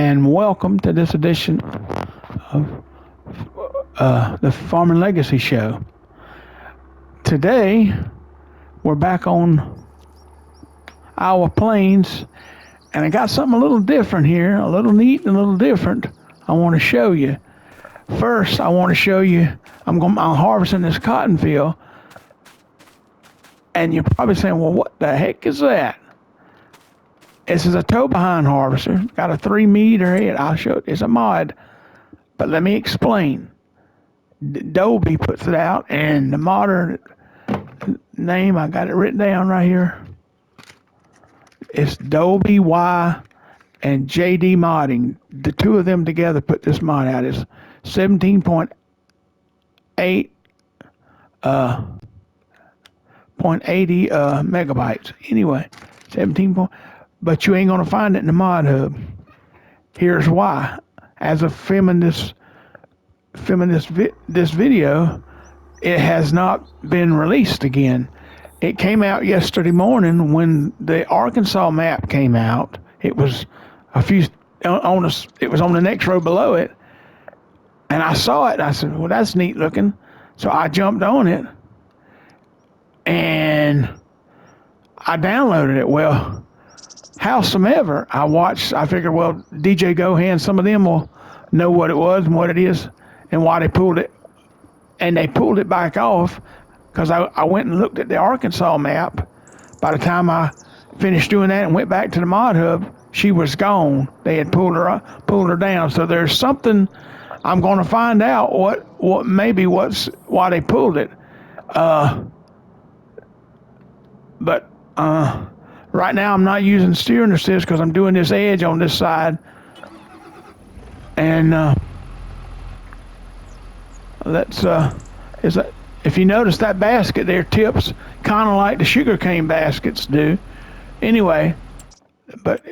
and welcome to this edition of the Farming Legacy Show. Today, we're back on Iowa Plains, and I got something a little different here, a little neat and a little different I want to show you. First, I want to show you, I'm harvesting this cotton field, and you're probably saying, well, what the heck is that? This is a toe behind harvester, got a 3-meter head. I'll show it, it's a mod, but let me explain. Dobie puts it out, and the modder name, I got it written down right here. It's Dobie Y and JD Modding. The two of them together put this mod out. It's 17.8 0.80 megabytes. Anyway, 17. But you ain't gonna find it in the mod hub. Here's why. As of filming this video, it has not been released again. It came out yesterday morning when the Arkansas map came out. It was it was on the next row below it, and I saw it. And I said, "Well, that's neat looking." So I jumped on it, and I downloaded it. Well, howsomever, I figured, well, DJ Gohan, some of them will know what it was and what it is and why they pulled it. And they pulled it back off because I went and looked at the Arkansas map. By the time I finished doing that and went back to the mod hub, she was gone. They had pulled her down. So there's something I'm going to find out why they pulled it. But right now I'm not using steering assist because I'm doing this edge on this side. And if you notice that basket there tips kind of like the sugarcane baskets do. Anyway, but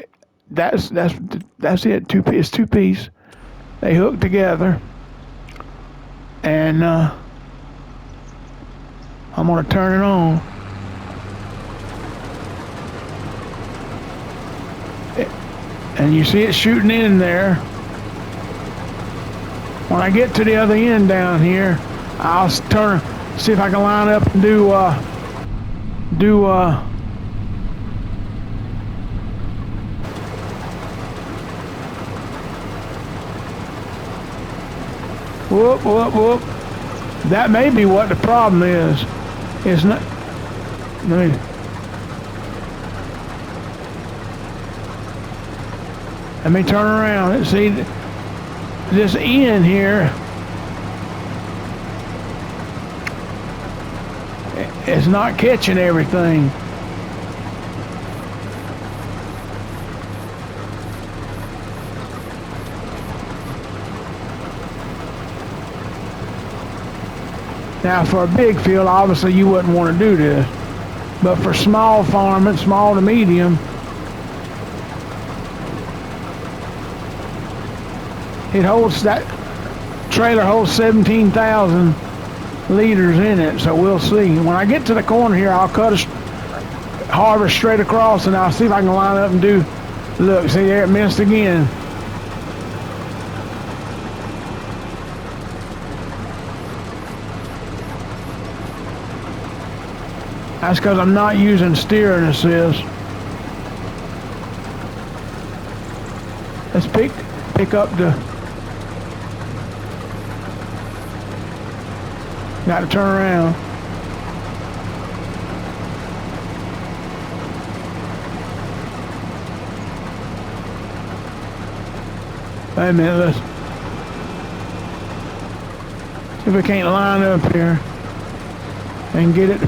that's it. It's two piece. They hook together, and I'm gonna turn it on. And you see it shooting in there. When I get to the other end down here, I'll see if I can line up and do whoop, whoop, whoop. That may be what the problem is. It's not, let me turn around and see this end here. It's not catching everything. Now for a big field, obviously you wouldn't want to do this. But for small farming, small to medium, that trailer holds 17,000 liters in it, so we'll see. When I get to the corner here, I'll harvest straight across, and I'll see if I can line up and do, look, see there, it missed again. That's because I'm not using steering assist. Let's pick up the, got to turn around. Wait a minute, let's see if we can't line up here and get it.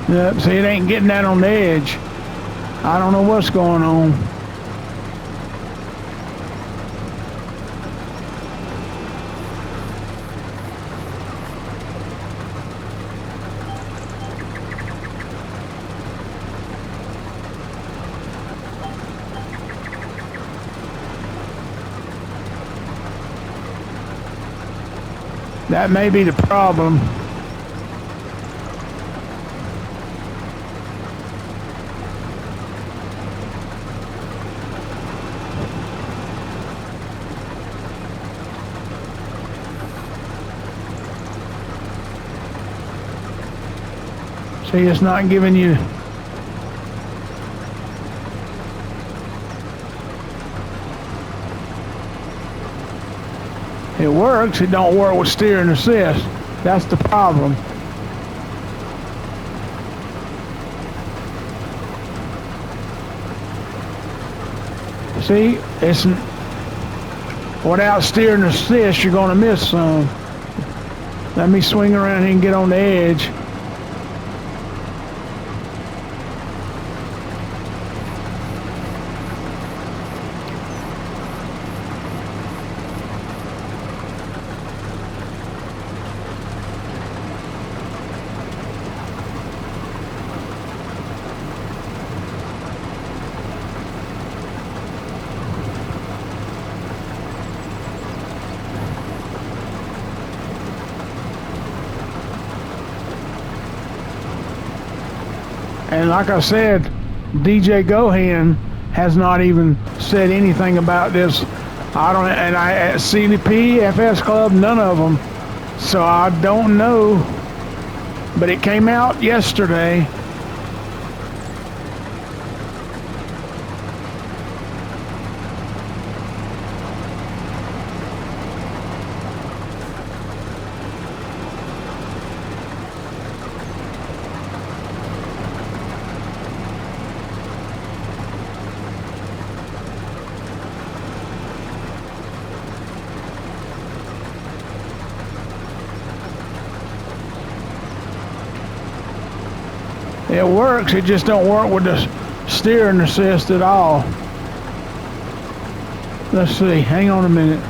Yep, see, it ain't getting that on the edge. I don't know what's going on. That may be the problem. See, it's not giving you. It works, it don't work with steer and assist. That's the problem. See, it's without steer and assist, you're gonna miss some. Let me swing around here and get on the edge. And like I said, DJ Gohan has not even said anything about this. I don't, and I at CDP, FS Club, none of them. So I don't know. But it came out yesterday. It works, it just don't work with the steer and assist at all. Let's see, hang on a minute.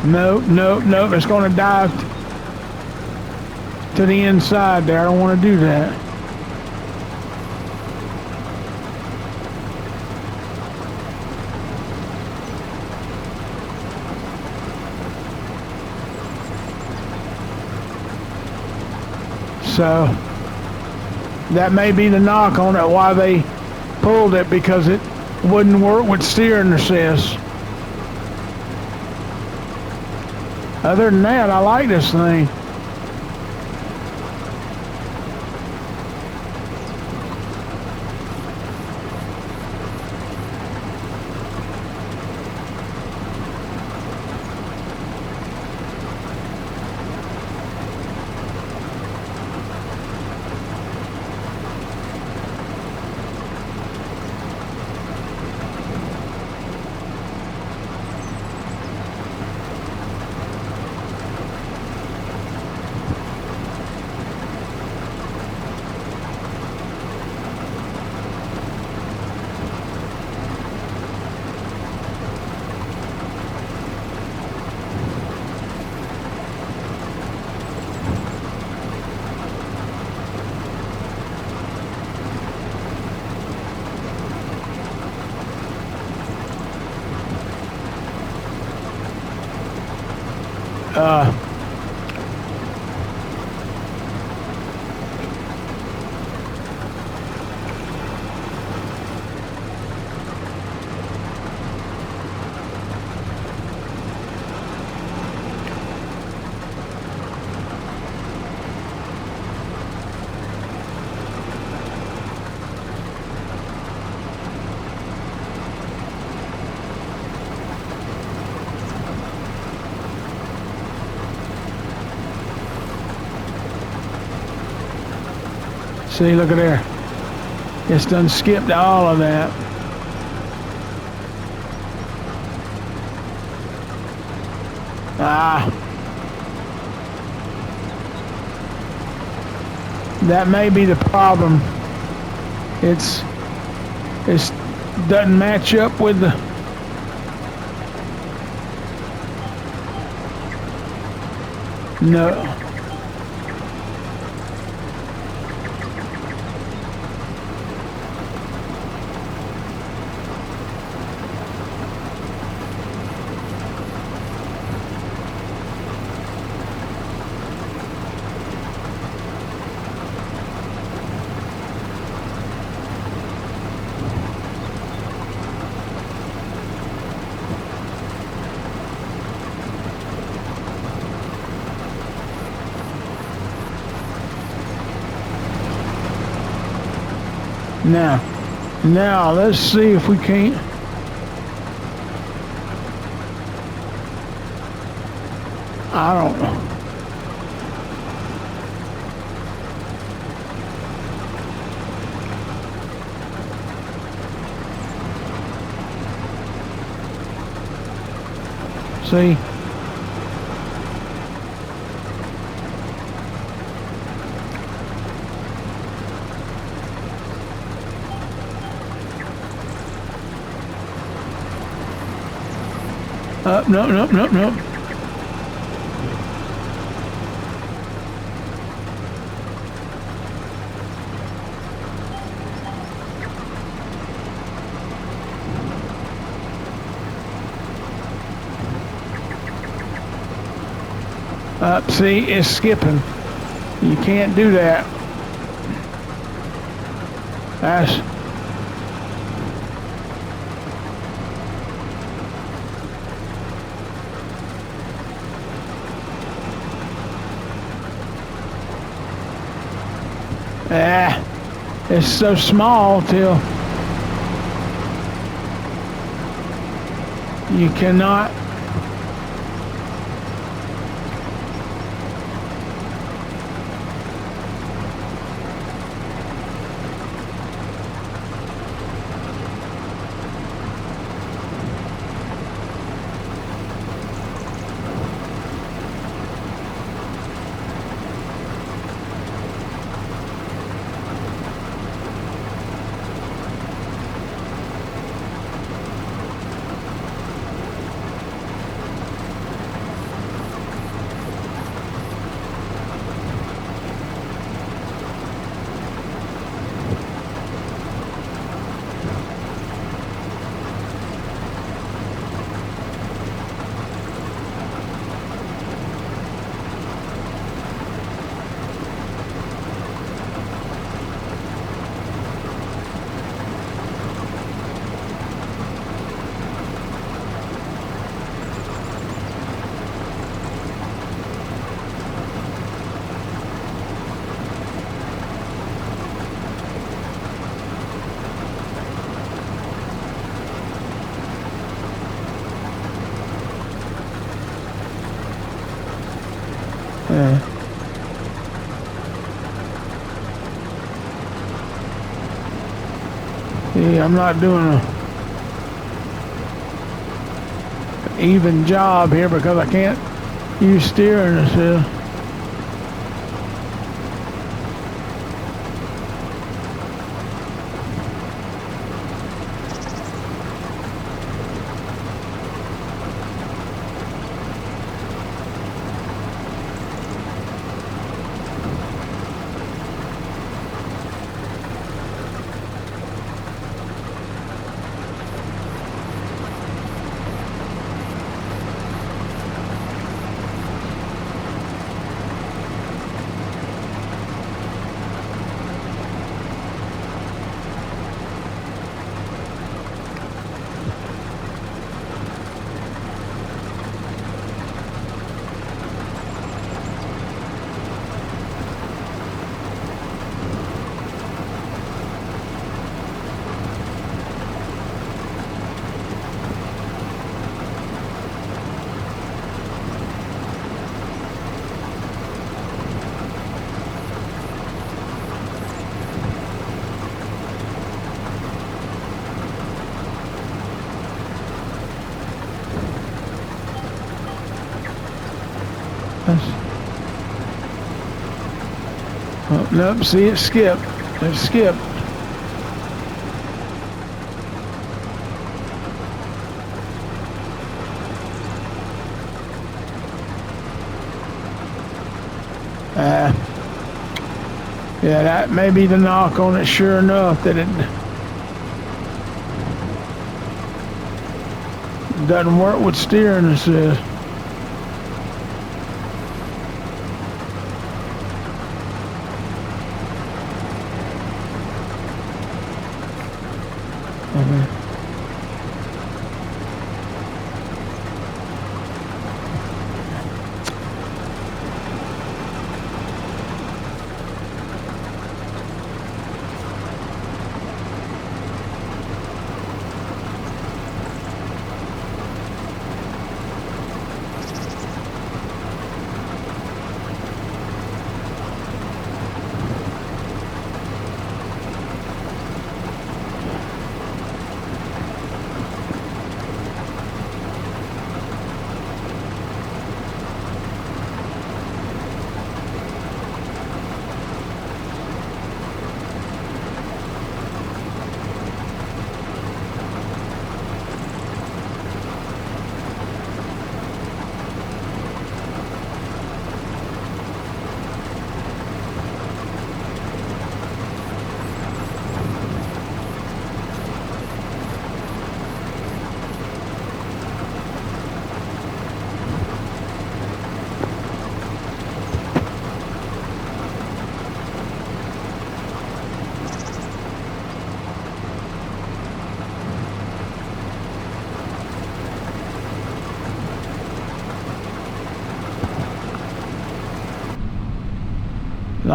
Nope, nope, nope, it's gonna dive to the inside there. I don't want to do that. So that may be the knock on it, why they pulled it, because it wouldn't work with steer and assist. Other than that, I like this thing. See, look at there. It's done skipped all of that. That may be the problem. It doesn't match up with the no. Now let's see if we can't. I don't know. See? No. See, it's skipping. You can't do that. That's it's so small till you cannot. See, I'm not doing a even job here because I can't use steering assist. Oh, nope, see it skipped. It skipped. Yeah, that may be the knock on it, sure enough, that it doesn't work with steering assist.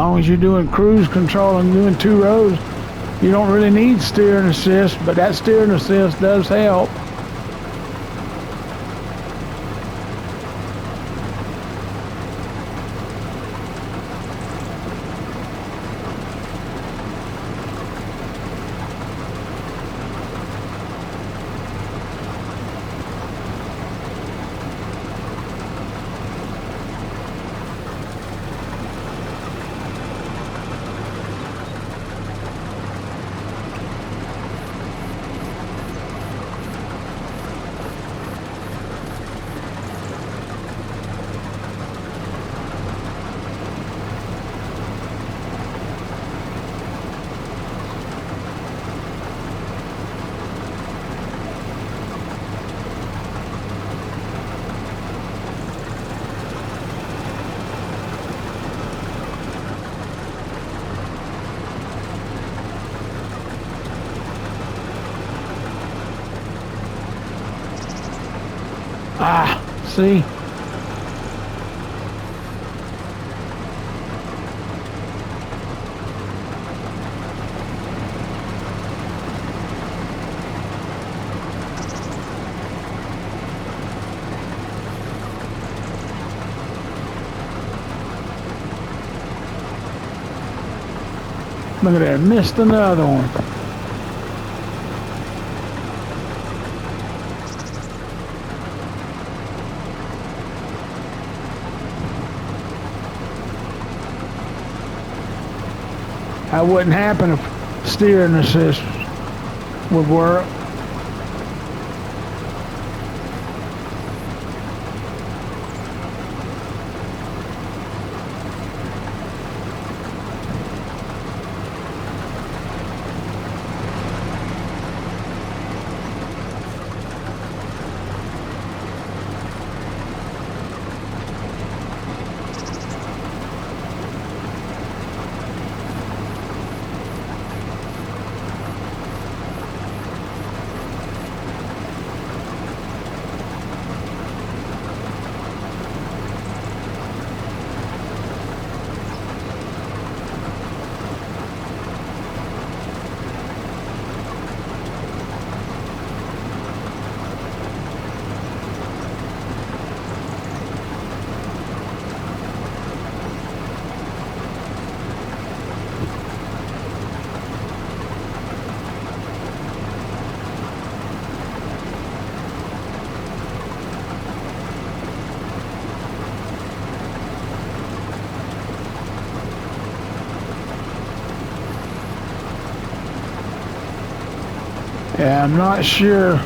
long as you're doing cruise control and doing 2 rows, you don't really need steering assist, but that steering assist does help. Ah, see? Look at that, missed another one. That wouldn't happen if steering assist would work. Yeah, I'm not sure.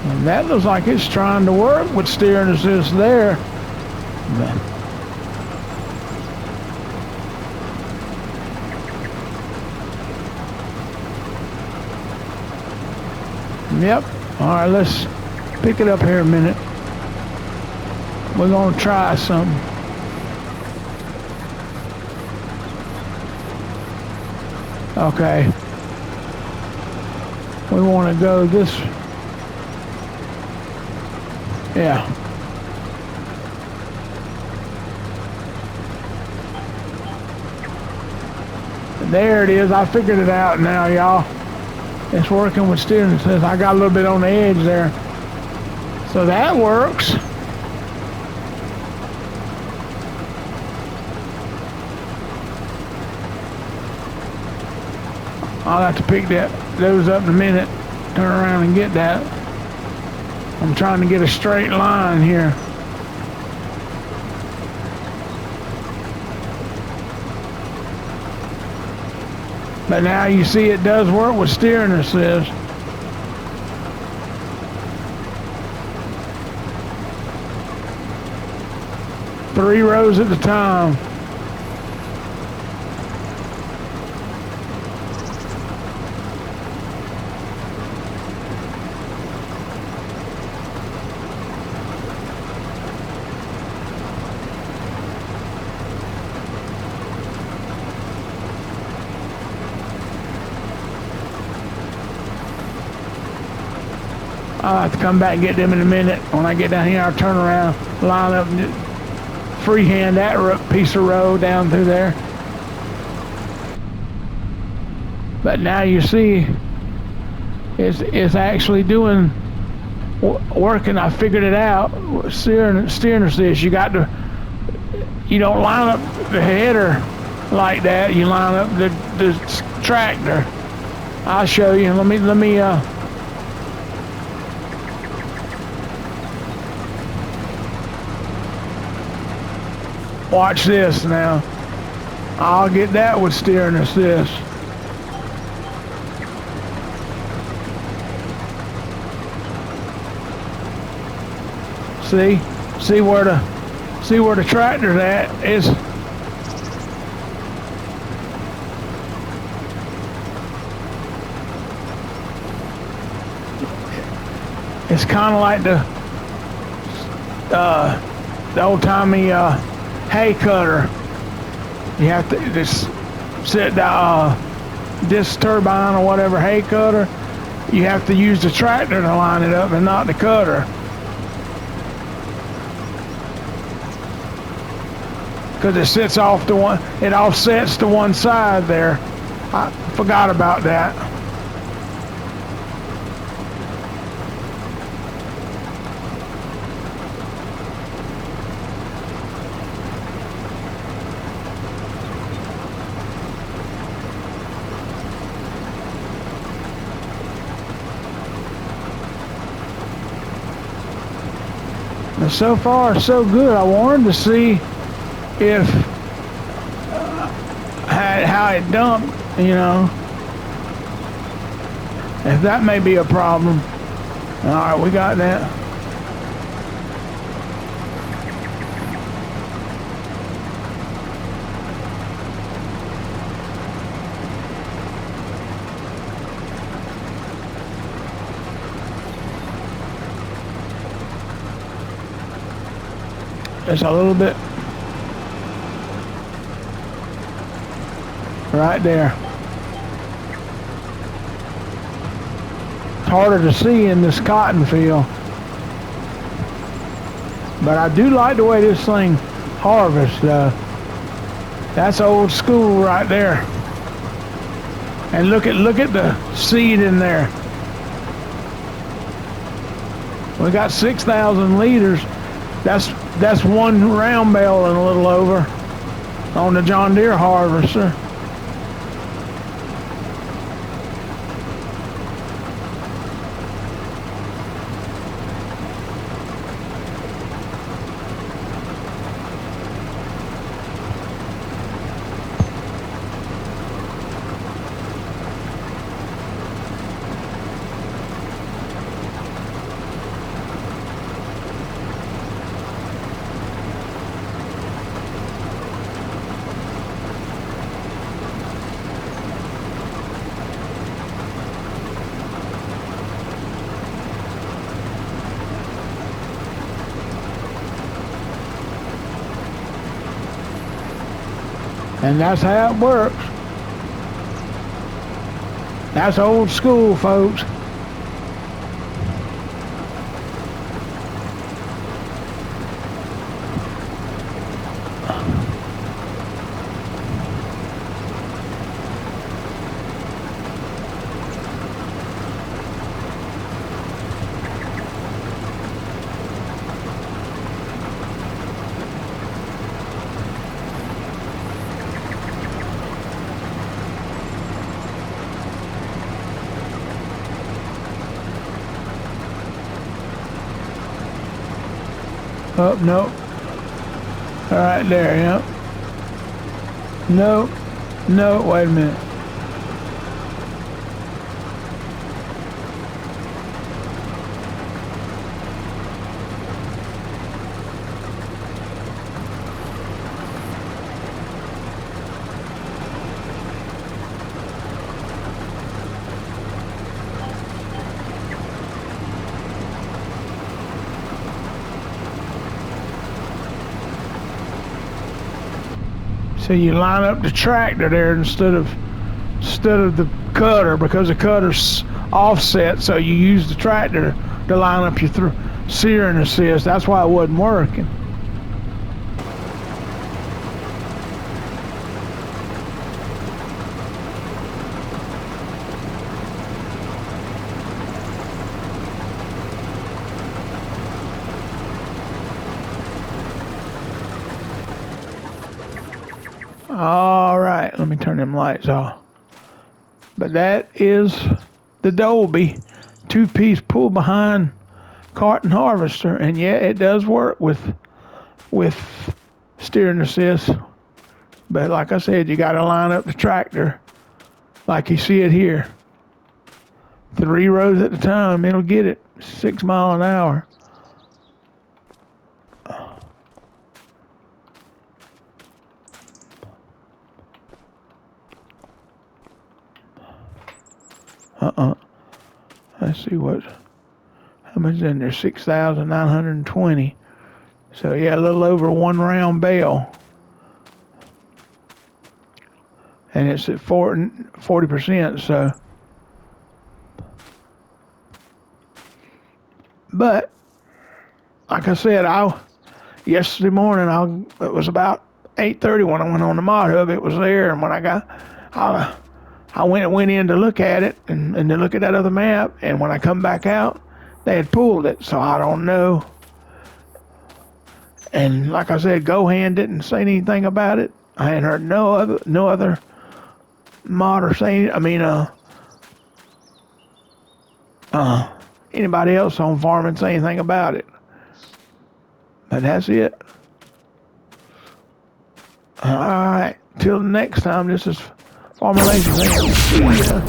And that looks like it's trying to work with steering assist there. Yep. All right, let's pick it up here a minute. We're going to try something. Okay. We want to go this. Yeah. There it is. I figured it out now, y'all. It's working with steering assist. I got a little bit on the edge there. So that works. I'll have to pick those up in a minute. Turn around and get that. I'm trying to get a straight line here. But now you see it does work with steering assist. Three rows at a time. I'll have to come back and get them in a minute. When I get down here, I'll turn around, line up, and freehand that piece of road down through there. But now you see, it's actually doing working. I figured it out. Steering assist. You don't line up the header like that. You line up the tractor. I'll show you. Let me watch this now. I'll get that with steering assist. See where the tractor's at is. It's kind of like the old-timey hay cutter. You have to just set this turbine or whatever hay cutter. You have to use the tractor to line it up and not the cutter. Because it sits off it offsets to one side there. I forgot about that. And so far, so good. I wanted to see if how it dumped, if that may be a problem. All right, we got that. It's a little bit right there. It's harder to see in this cotton field. But I do like the way this thing harvests. That's old school right there. And look at the seed in there. We got 6,000 liters. That's one round bale and a little over on the John Deere harvester. And that's how it works. That's old school, folks. Oh, no. All right, there, yep. No, no, wait a minute. So you line up the tractor there instead of instead of the cutter, because the cutter's offset, so you use the tractor to line up your steering assist. That's why it wasn't working. All right, let me turn them lights off. But that is the Dolby 2-piece pull behind cart and harvester, and yeah, it does work with steering assist. But like I said, you got to line up the tractor like you see it here. 3 rows at a time, it'll get it 6 miles an hour. Let's see how much is in there. 6,920. So yeah, a little over 1 round bale. And it's at 40%, so. But like I said, yesterday morning, it was about 8:30 when I went on the mod hub. It was there, and when I went in to look at it and to look at that other map, and when I come back out, they had pulled it. So I don't know. And like I said, GoHan didn't say anything about it. I hadn't heard no other modder saying. Anybody else on farming say anything about it. But that's it. All right. Till the next time, this is Farmer Lazy. See ya.